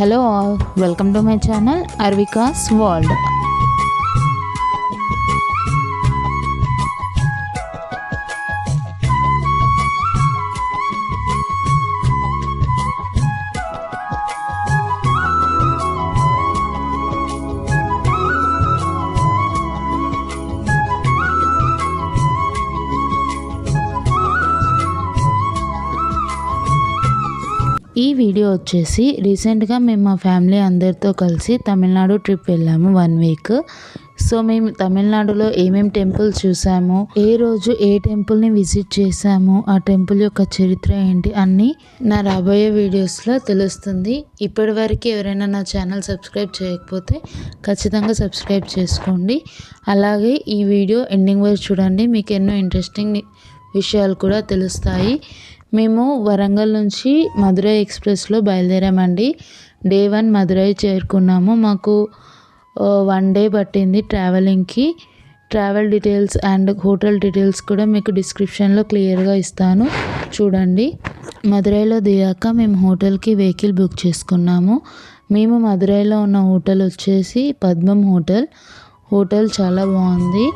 Hello all, welcome to my channel Arvika's World. ఈ video వచ్చేసి రీసెంట్గా మేము మా ఫ్యామిలీ అందరితో కలిసి తమిళనాడు ట్రిప్ వెళ్ళాము 1 వీక్. సో మేము తమిళనాడులో ఏమేమి టెంపుల్స్ చూసాము, ఏ రోజు ఏ టెంపుల్ని విజిట్ చేసాము, ఆ టెంపుల్ యొక్క చరిత్ర ఏంటి అన్నీ నా రాబోయే వీడియోస్లో తెలుస్తుంది. ఇప్పటివరకు ఎవరైనా నా ఛానల్ సబ్స్క్రైబ్ చేయకపోతే ఖచ్చితంగా సబ్స్క్రైబ్ చేసుకోండి. అలాగే ఈ వీడియో ఎండింగ్ వరకు చూడండి, మీకు ఎన్నో ఇంట్రెస్టింగ్ విషయాలు కూడా తెలుస్తాయి. మేము వరంగల్ నుంచి మధురై ఎక్స్ప్రెస్లో బయలుదేరామండి. డే 1 మధురై చేరుకున్నాము. మాకు 1 డే పట్టింది ట్రావెలింగ్కి. Travel details and hotel details కూడా మీకు డిస్క్రిప్షన్లో క్లియర్గా ఇస్తాను, చూడండి. మధురైలో దిగాక మేము హోటల్కి వెహికల్ బుక్ చేసుకున్నాము. మేము మధురైలో ఉన్న హోటల్ వచ్చేసి పద్మం హోటల్ చాలా బాగుంది.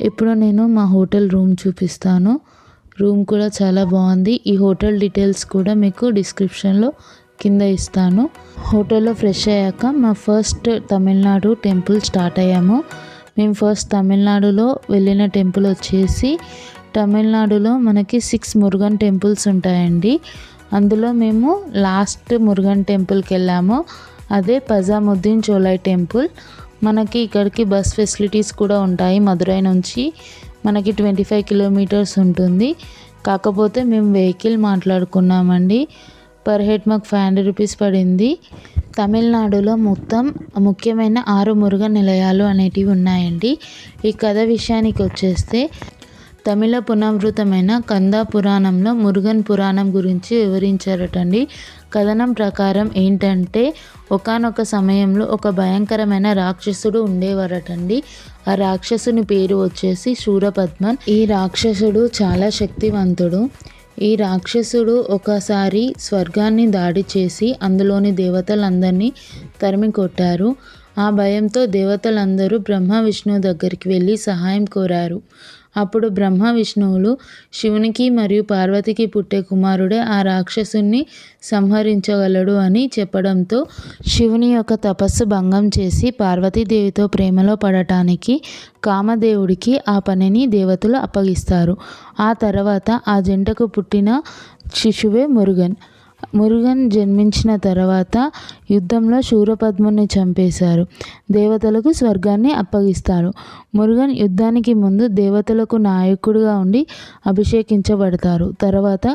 ఇప్పుడు నేను మా హోటల్ రూమ్ చూపిస్తాను. రూమ్ కూడా చాలా బాగుంది. ఈ హోటల్ డీటెయిల్స్ కూడా మీకు డిస్క్రిప్షన్లో కింద ఇస్తాను. హోటల్లో ఫ్రెష్ అయ్యాక మా ఫస్ట్ తమిళనాడు టెంపుల్ స్టార్ట్ అయ్యాము. మేము ఫస్ట్ తమిళనాడులో వెళ్ళిన టెంపుల్ వచ్చేసి, తమిళనాడులో మనకి 6 మురుగన్ టెంపుల్స్ ఉంటాయండి. అందులో మేము లాస్ట్ మురుగన్ టెంపుల్కి వెళ్ళాము. అదే పజాముద్దీన్ చోలై టెంపుల్. మనకి ఇక్కడికి బస్ ఫెసిలిటీస్ కూడా ఉంటాయి. మధురై నుంచి మనకి 25 కిలోమీటర్స్ ఉంటుంది. కాకపోతే మేము వెహికల్ మాట్లాడుకున్నామండి. పర్ హెడ్ మాకు 500 రూపీస్ పడింది. తమిళనాడులో మొత్తం ముఖ్యమైన 6 మురుగన్ నిలయాలు అనేటివి ఉన్నాయండి. ఈ కథ విషయానికి వచ్చేస్తే, తమిళ పునరావృతమైన కంద పురాణంలో మురుగన్ పురాణం గురించి వివరించారటండి. కథనం ప్రకారం ఏంటంటే, ఒకానొక సమయంలో ఒక భయంకరమైన రాక్షసుడు ఉండేవారటండి. ఆ రాక్షసుని పేరు వచ్చేసి శూరపద్మన్. ఈ రాక్షసుడు చాలా శక్తివంతుడు. ఈ రాక్షసుడు ఒకసారి స్వర్గాన్ని దాడి చేసి అందులోని దేవతలందరినీ తరిమి కొట్టారు. ఆ భయంతో దేవతలందరూ బ్రహ్మ విష్ణువు దగ్గరికి వెళ్ళి సహాయం కోరారు. అప్పుడు బ్రహ్మ విష్ణువులు శివునికి మరియు పార్వతికి పుట్టే కుమారుడే ఆ రాక్షసుని సంహరించగలడు అని చెప్పడంతో, శివుని యొక్క తపస్సు భంగం చేసి పార్వతీదేవితో ప్రేమలో పడటానికి కామదేవుడికి ఆ పనిని దేవతలు అప్పగిస్తారు. ఆ తర్వాత ఆ జంటకు పుట్టిన శిశువే మురుగన్ జన్మించిన తర్వాత యుద్ధంలో శూరపద్ముని చంపేశారు. దేవతలకు స్వర్గాన్ని అప్పగిస్తారు. మురుగన్ యుద్ధానికి ముందు దేవతలకు నాయకుడిగా ఉండి అభిషేకించబడతారు. తర్వాత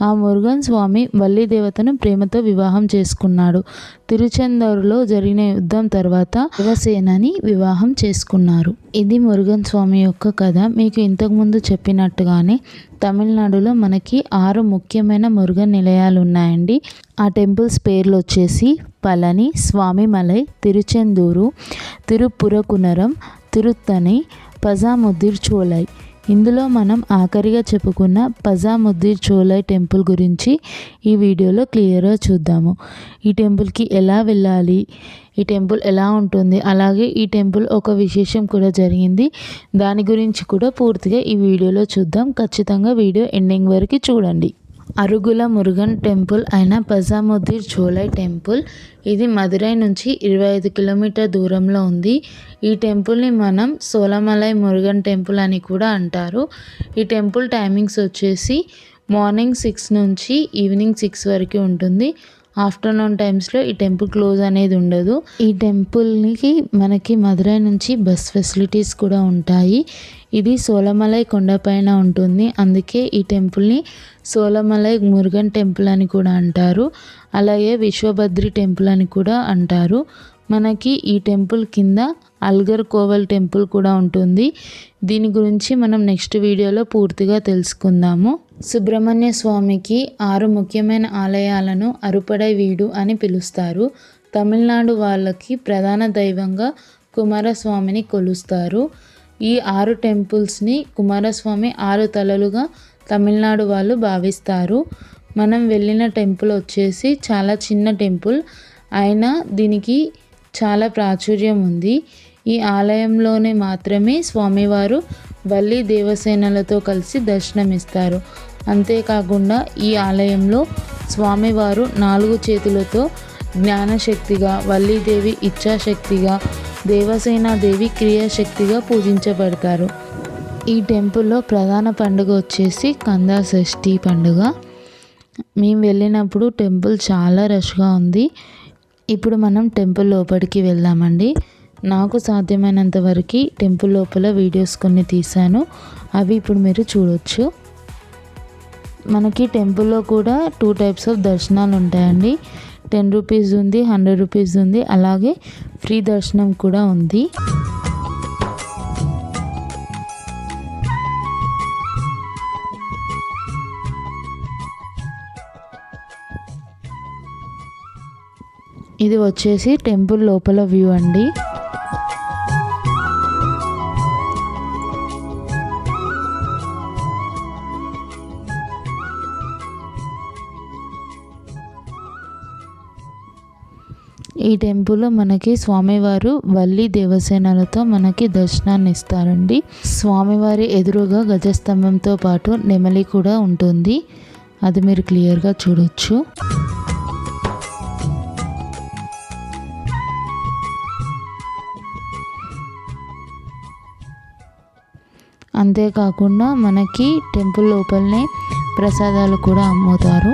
ఆ మురుగన్ స్వామి వల్లి దేవతను ప్రేమతో వివాహం చేసుకున్నాడు. తిరుచెందూరులో జరిగిన యుద్ధం తర్వాత శివసేనని వివాహం చేసుకున్నారు. ఇది మురుగన్ స్వామి యొక్క కథ. మీకు ఇంతకుముందు చెప్పినట్టుగానే తమిళనాడులో మనకి 6 ముఖ్యమైన మురుగన్ నిలయాలు ఉన్నాయండి. ఆ టెంపుల్స్ పేర్లు వచ్చేసి పళని, స్వామిమలై, తిరుచెందూరు, తిరుపురకునరం, తిరుత్తని, పజాముద్దీన్ చోలై. ఇందులో మనం ఆఖరిగా చెప్పుకున్న పజాముద్దీన్ చోలై టెంపుల్ గురించి ఈ వీడియోలో క్లియర్గా చూద్దాము. ఈ టెంపుల్కి ఎలా వెళ్ళాలి, ఈ టెంపుల్ ఎలా ఉంటుంది, అలాగే ఈ టెంపుల్ ఒక విశేషం కూడా జరిగింది, దాని గురించి కూడా పూర్తిగా ఈ వీడియోలో చూద్దాం. ఖచ్చితంగా వీడియో ఎండింగ్ వరకు చూడండి. అరుగుల మురుగన్ టెంపుల్ అయిన పజాముద్దీన్ చోలై టెంపుల్, ఇది మధురై నుంచి 25 కిలోమీటర్ దూరంలో ఉంది. ఈ టెంపుల్ని మనం సోలమలై మురుగన్ టెంపుల్ అని కూడా అంటారు. ఈ టెంపుల్ టైమింగ్స్ వచ్చేసి మార్నింగ్ 6 నుంచి ఈవినింగ్ 6 వరకు ఉంటుంది. ఆఫ్టర్నూన్ టైమ్స్లో ఈ టెంపుల్ క్లోజ్ అనేది ఉండదు. ఈ టెంపుల్కి మనకి మధురై నుంచి బస్ ఫెసిలిటీస్ కూడా ఉంటాయి. ఇది సోలమలై కొండపైన ఉంటుంది. అందుకే ఈ టెంపుల్ని సోలమలై మురుగన్ టెంపుల్ అని కూడా అంటారు. అలాగే విశ్వభద్రి టెంపుల్ అని కూడా అంటారు. మనకి ఈ టెంపుల్ కింద అల్గర్ కోవల్ టెంపుల్ కూడా ఉంటుంది. దీని గురించి మనం నెక్స్ట్ వీడియోలో పూర్తిగా తెలుసుకుందాము. సుబ్రహ్మణ్య స్వామికి 6 ముఖ్యమైన ఆలయాలను అరుపడై వీడు అని పిలుస్తారు. తమిళనాడు వాళ్ళకి ప్రధాన దైవంగా కుమారస్వామిని కొలుస్తారు. ఈ 6 టెంపుల్స్ని కుమారస్వామి 6 తలలుగా తమిళనాడు వాళ్ళు భావిస్తారు. మనం వెళ్ళిన టెంపుల్ వచ్చేసి చాలా చిన్న టెంపుల్ అయినా దీనికి చాలా ప్రాచుర్యం ఉంది. ఈ ఆలయంలోనే మాత్రమే స్వామివారు వల్లి దేవసేనలతో కలిసి దర్శనమిస్తారు. అంతేకాకుండా ఈ ఆలయంలో స్వామివారు 4 చేతులతో జ్ఞానశక్తిగా, వల్లీదేవి ఇచ్ఛాశక్తిగా, దేవసేనాదేవి క్రియాశక్తిగా పూజించబడతారు. ఈ టెంపుల్లో ప్రధాన పండుగ వచ్చేసి కంద షష్ఠి పండుగ. మేము వెళ్ళినప్పుడు టెంపుల్ చాలా రష్గా ఉంది. ఇప్పుడు మనం టెంపుల్ లోపలికి వెళ్దామండి. నాకు సాధ్యమైనంత వరకు టెంపుల్ లోపల వీడియోస్ కొన్ని తీశాను, అవి ఇప్పుడు మీరు చూడొచ్చు. మనకి టెంపుల్లో కూడా 2 టైప్స్ ఆఫ్ దర్శనాలు ఉంటాయండి. 10 రూపీస్ ఉంది, 100 రూపీస్ ఉంది, అలాగే ఫ్రీ దర్శనం కూడా ఉంది. ఇది వచ్చేసి టెంపుల్ లోపల వ్యూ అండి. ఈ టెంపుల్లో మనకి స్వామివారు వల్లి దేవసేనలతో మనకి దర్శనాన్ని ఇస్తారండి. స్వామివారి ఎదురుగా గజస్తంభంతో పాటు నెమలి కూడా ఉంటుంది, అది మీరు క్లియర్గా చూడొచ్చు. అంతేకాకుండా మనకి టెంపుల్ లోపలనే ప్రసాదాలు కూడా అమ్ముతారు.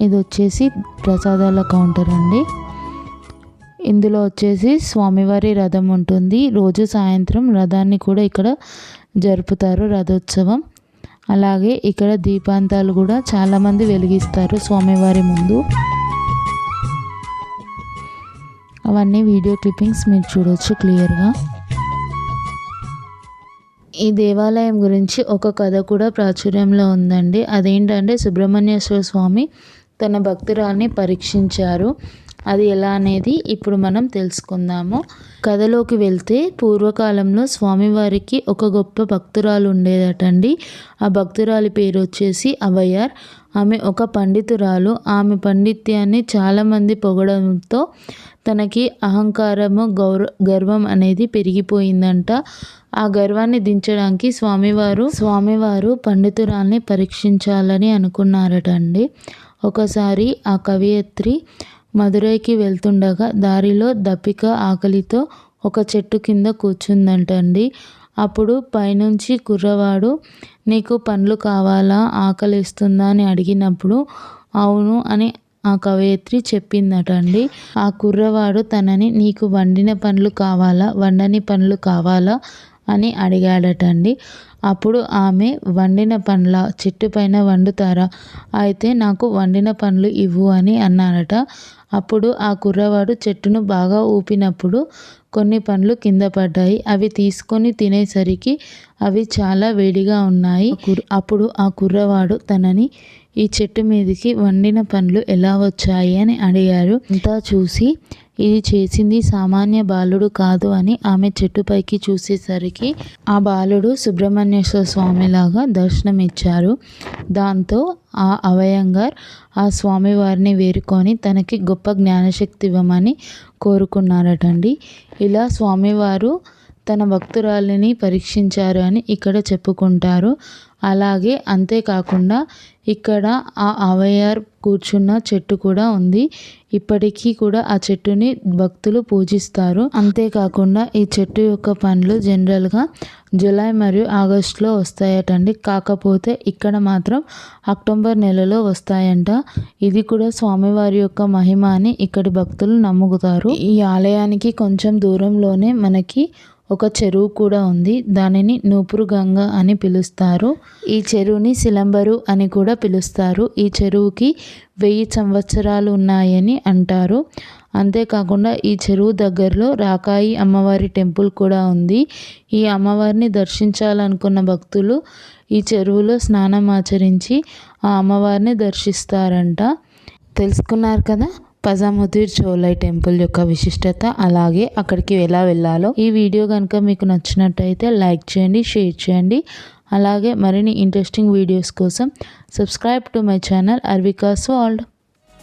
ఇది వచ్చేసి ప్రసాదాల కౌంటర్ అండి. ఇందులో వచ్చేసి స్వామివారి రథం ఉంటుంది. రోజు సాయంత్రం రథాన్ని కూడా ఇక్కడ జరుపుతారు, రథోత్సవం. అలాగే ఇక్కడ దీపాంతాలు కూడా చాలామంది వెలిగిస్తారు స్వామివారి ముందు. అవన్నీ వీడియో క్లిప్పింగ్స్ మీరు చూడవచ్చు క్లియర్గా. ఈ దేవాలయం గురించి ఒక కథ కూడా ప్రాచుర్యంలో ఉందండి. అదేంటంటే సుబ్రహ్మణ్యేశ్వర స్వామి తన భక్తురాల్ని పరీక్షించారు. అది ఎలా అనేది ఇప్పుడు మనం తెలుసుకుందాము. కథలోకి వెళ్తే పూర్వకాలంలో స్వామివారికి ఒక గొప్ప భక్తురాలు ఉండేదటండి. ఆ భక్తురాలి పేరు వచ్చేసి అవయ్యార్. ఆమె ఒక పండితురాలు. ఆమె పాండిత్యాన్ని చాలామంది పొగడంతో తనకి అహంకారము, గర్వం అనేది పెరిగిపోయిందంట. ఆ గర్వాన్ని దించడానికి స్వామివారు పండితురాల్ని పరీక్షించాలని అనుకున్నారటండి. ఒకసారి ఆ కవయిత్రి మదురైకి వెళ్తుండగా దారిలో దప్పిక, ఆకలితో ఒక చెట్టు కింద కూర్చుందంటండి. అప్పుడు పైనుంచి కుర్రవాడు, నీకు పండ్లు కావాలా, ఆకలిస్తుందా అని అడిగినప్పుడు అవును అని ఆ కవయిత్రి చెప్పిందటండి. ఆ కుర్రవాడు తనని నీకు వండిన పండ్లు కావాలా, వండని పండ్లు కావాలా అని అడిగాడటండి. అప్పుడు ఆమె వండిన పండ్ల, చెట్టు పైన వండుతారా, అయితే నాకు వండిన పండ్లు ఇవ్వు అని అన్నారట. అప్పుడు ఆ కుర్రవాడు చెట్టును బాగా ఊపినప్పుడు కొన్ని పండ్లు కింద పడ్డాయి. అవి తీసుకొని తినేసరికి అవి చాలా వేడిగా ఉన్నాయి. అప్పుడు ఆ కుర్రవాడు తనని ఈ చెట్టు మీదకి వండిన పండ్లు ఎలా వచ్చాయి అని అడిగారు. అంతా చూసి ఇది చేసింది సామాన్య బాలుడు కాదు అని ఆమె చెట్టుపైకి చూసేసరికి ఆ బాలుడు సుబ్రహ్మణ్యేశ్వర స్వామిలాగా దర్శనమిచ్చారు. దాంతో ఆ అవయంగార్ ఆ స్వామివారిని వేరుకొని తనకి గొప్ప జ్ఞానశక్తి ఇవ్వమని కోరుకున్నారటండి. ఇలా స్వామివారు తన భక్తురాలిని పరీక్షించారు అని ఇక్కడ చెప్పుకుంటారు. అలాగే అంతేకాకుండా ఇక్కడ ఆ అవయ్యార్ కూర్చున్న చెట్టు కూడా ఉంది. ఇప్పటికీ కూడా ఆ చెట్టుని భక్తులు పూజిస్తారు. అంతేకాకుండా ఈ చెట్టు యొక్క పండ్లు జనరల్గా జూలై మరియు ఆగస్టులో వస్తాయటండి. కాకపోతే ఇక్కడ మాత్రం అక్టోబర్ నెలలో వస్తాయంట. ఇది కూడా స్వామివారి యొక్క మహిమ అని ఇక్కడి భక్తులు నమ్ముతారు. ఈ ఆలయానికి కొంచెం దూరంలోనే మనకి ఒక చెరువు కూడా ఉంది. దానిని నూపురు గంగ అని పిలుస్తారు. ఈ చెరువుని సిలంబరు అని కూడా పిలుస్తారు. ఈ చెరువుకి 1000 సంవత్సరాలు ఉన్నాయని అంటారు. అంతేకాకుండా ఈ చెరువు దగ్గరలో రాకాయి అమ్మవారి టెంపుల్ కూడా ఉంది. ఈ అమ్మవారిని దర్శించాలనుకున్న భక్తులు ఈ చెరువులో స్నానం ఆచరించి ఆ అమ్మవారిని దర్శిస్తారంట. తెలుసుకున్నారు కదా పజాముద్దీన్ చోలై టెంపుల్ యొక్క విశిష్టత, అలాగే అక్కడికి ఎలా వెళ్ళాలో. ఈ వీడియో కనుక మీకు నచ్చినట్టయితే లైక్ చేయండి, షేర్ చేయండి. అలాగే మరిన్ని ఇంట్రెస్టింగ్ వీడియోస్ కోసం subscribe to my channel Arvikas world.